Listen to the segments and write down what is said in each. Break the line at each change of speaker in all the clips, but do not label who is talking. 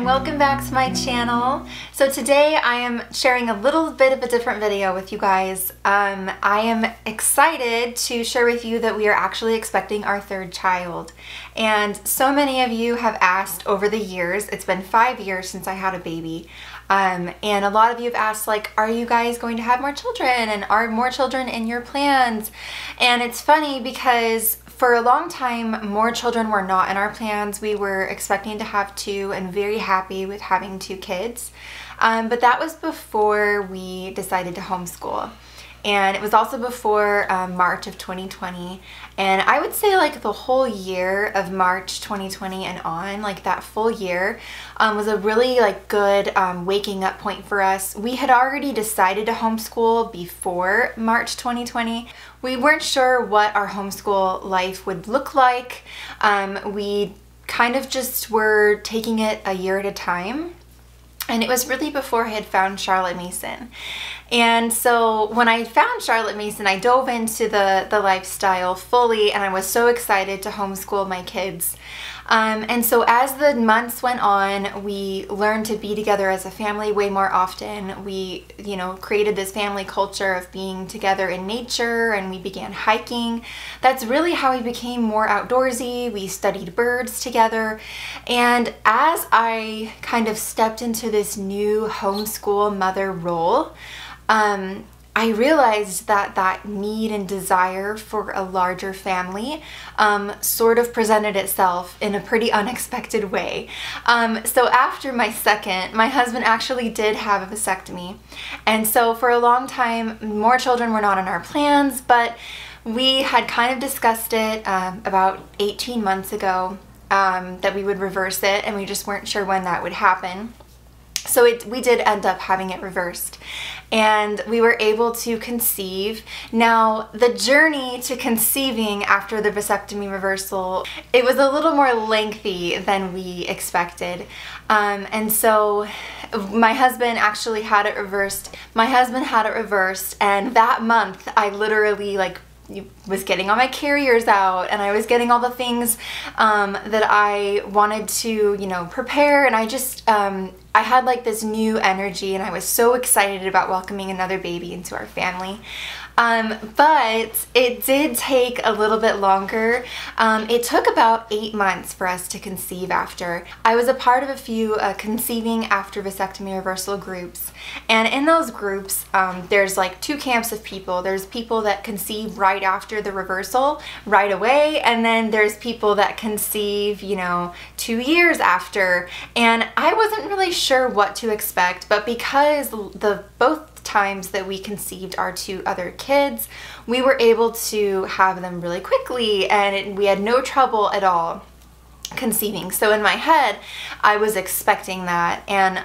and welcome back to my channel. So today I am sharing a little bit of a different video with you guys. I am excited to share with you that we are actually expecting our third child. And so many of you have asked over the years, it's been 5 years since I had a baby, and a lot of you have asked, like, are you guys going to have more children, and are more children in your plans? And it's funny because for a long time, more children were not in our plans. We were expecting to have 2 and very happy with having 2 kids. But that was before we decided to homeschool. And it was also before March of 2020. And I would say like the whole year of March 2020 and on, like that full year, was a really like good waking up point for us. We had already decided to homeschool before March 2020. We weren't sure what our homeschool life would look like. We kind of just were taking it a year at a time. And it was really before I had found Charlotte Mason. And so when I found Charlotte Mason, I dove into the lifestyle fully, and I was so excited to homeschool my kids. And so as the months went on, we learned to be together as a family way more often. We, created this family culture of being together in nature, and we began hiking. That's really how we became more outdoorsy. We studied birds together. And as I kind of stepped into this new homeschool mother role, I realized that that need and desire for a larger family sort of presented itself in a pretty unexpected way. So after my second, my husband actually did have a vasectomy. And so for a long time, more children were not in our plans, but we had kind of discussed it about 18 months ago that we would reverse it, and we just weren't sure when that would happen. So we did end up having it reversed, and we were able to conceive. Now, the journey to conceiving after the vasectomy reversal, it was a little more lengthy than we expected. And so my husband actually had it reversed. My husband had it reversed, and that month I literally was getting all my carriers out, and I was getting all the things that I wanted to, prepare, and I just, I had like this new energy, and I was so excited about welcoming another baby into our family. But it did take a little bit longer. It took about 8 months for us to conceive after. I was a part of a few conceiving after vasectomy reversal groups, and in those groups there's like 2 camps of people. There's people that conceive right after the reversal, right away, and then there's people that conceive, 2 years after. And I wasn't really sure what to expect, but because both times that we conceived our 2 other kids, we were able to have them really quickly, and we had no trouble at all conceiving. So in my head, I was expecting that, and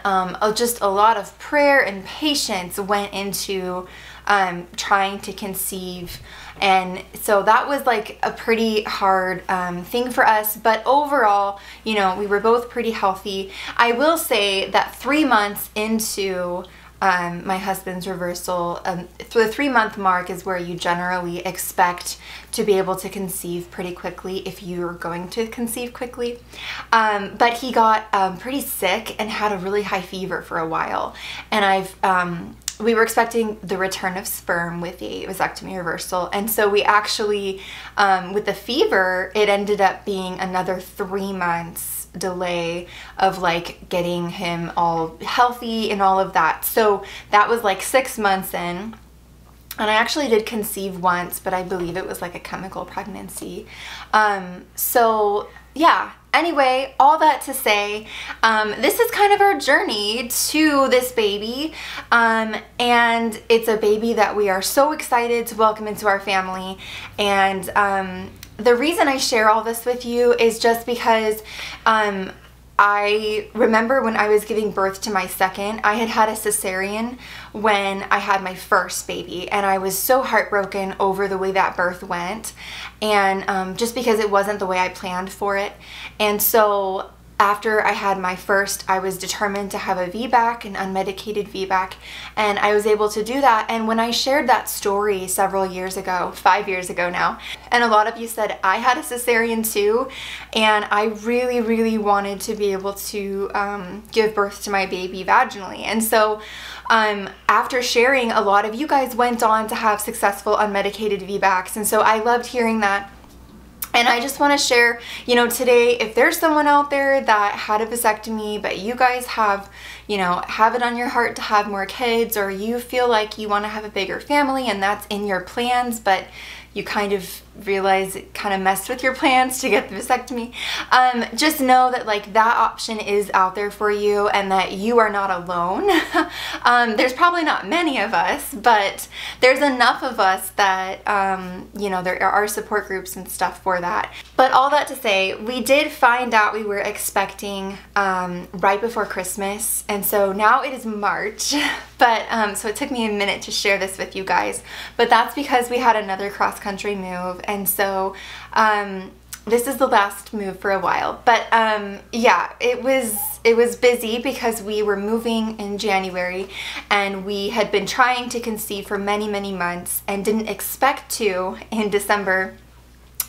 just a lot of prayer and patience went into trying to conceive. And so that was like a pretty hard thing for us, but overall, we were both pretty healthy. I will say that 3 months into my husband's reversal, the 3-month mark is where you generally expect to be able to conceive pretty quickly if you're going to conceive quickly. But he got pretty sick and had a really high fever for a while, and we were expecting the return of sperm with a vasectomy reversal, and so we actually, with the fever, it ended up being another 3 months delay of like getting him all healthy and all of that. So that was like 6 months in, and I actually did conceive once, but I believe it was like a chemical pregnancy. So yeah, anyway, all that to say, this is kind of our journey to this baby, and it's a baby that we are so excited to welcome into our family. And the reason I share all this with you is just because I remember when I was giving birth to my second, I had a cesarean when I had my first baby, and I was so heartbroken over the way that birth went, and just because it wasn't the way I planned for it. And so after I had my first, I was determined to have a VBAC, an unmedicated VBAC, and I was able to do that. And when I shared that story several years ago, 5 years ago now, and a lot of you said I had a cesarean too, and I really, really wanted to be able to give birth to my baby vaginally. And so after sharing, a lot of you guys went on to have successful unmedicated VBACs, and so I loved hearing that. And I just want to share, you know, today, if there's someone out there that had a vasectomy, but you guys have, you know, have it on your heart to have more kids, or you feel like you want to have a bigger family and that's in your plans, but you kind of realize it kind of messed with your plans to get the vasectomy, just know that like that option is out there for you and that you are not alone. There's probably not many of us, but there's enough of us that, you know, there are support groups and stuff for that. But all that to say, we did find out we were expecting right before Christmas, and so now it is March, but so it took me a minute to share this with you guys, but that's because we had another cross-country move. And so this is the last move for a while, but yeah, it was busy because we were moving in January and we had been trying to conceive for many months and didn't expect to in December,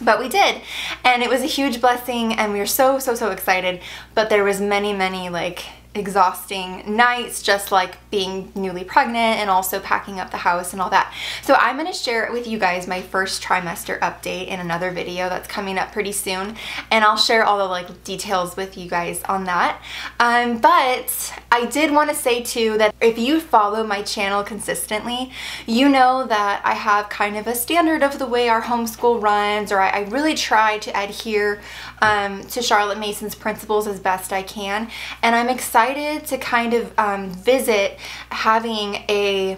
but we did, and it was a huge blessing and we were so excited. But there was many like exhausting nights, just like being newly pregnant and also packing up the house and all that. So I'm going to share with you guys my first trimester update in another video that's coming up pretty soon, and I'll share all the like details with you guys on that. But I did want to say too that if you follow my channel consistently, you know that I have kind of a standard of the way our homeschool runs, or I really try to adhere to Charlotte Mason's principles as best I can, and I'm excited to kind of visit having a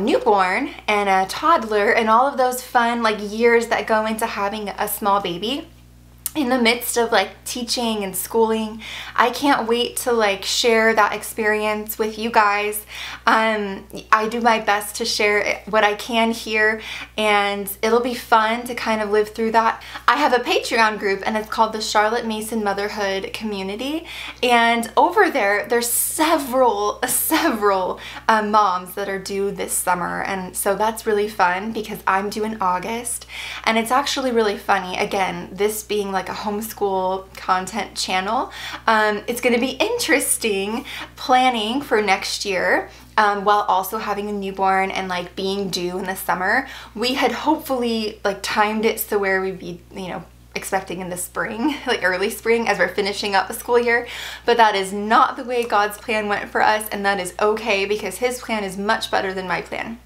newborn and a toddler and all of those fun like years that go into having a small baby in the midst of like teaching and schooling. I can't wait to like share that experience with you guys. I do my best to share what I can here, and it'll be fun to kind of live through that. I have a Patreon group and it's called the Charlotte Mason Motherhood Community, and over there there's several moms that are due this summer, and so that's really fun because I'm due in August, and it's actually really funny, again, this being like a homeschool content channel, it's going to be interesting planning for next year while also having a newborn and like being due in the summer. We had hopefully like timed it so where we'd be, you know, expecting in the spring, like early spring as we're finishing up the school year, but that is not the way God's plan went for us, and that is okay because his plan is much better than my plan.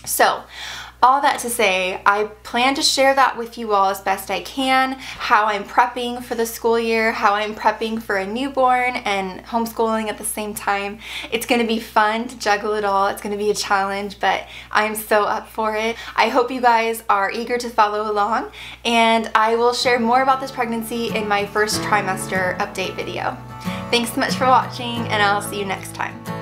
So all that to say, I plan to share that with you all as best I can, how I'm prepping for the school year, how I'm prepping for a newborn and homeschooling at the same time. It's going to be fun to juggle it all. It's going to be a challenge, but I'm so up for it. I hope you guys are eager to follow along, and I will share more about this pregnancy in my first trimester update video. Thanks so much for watching, and I'll see you next time.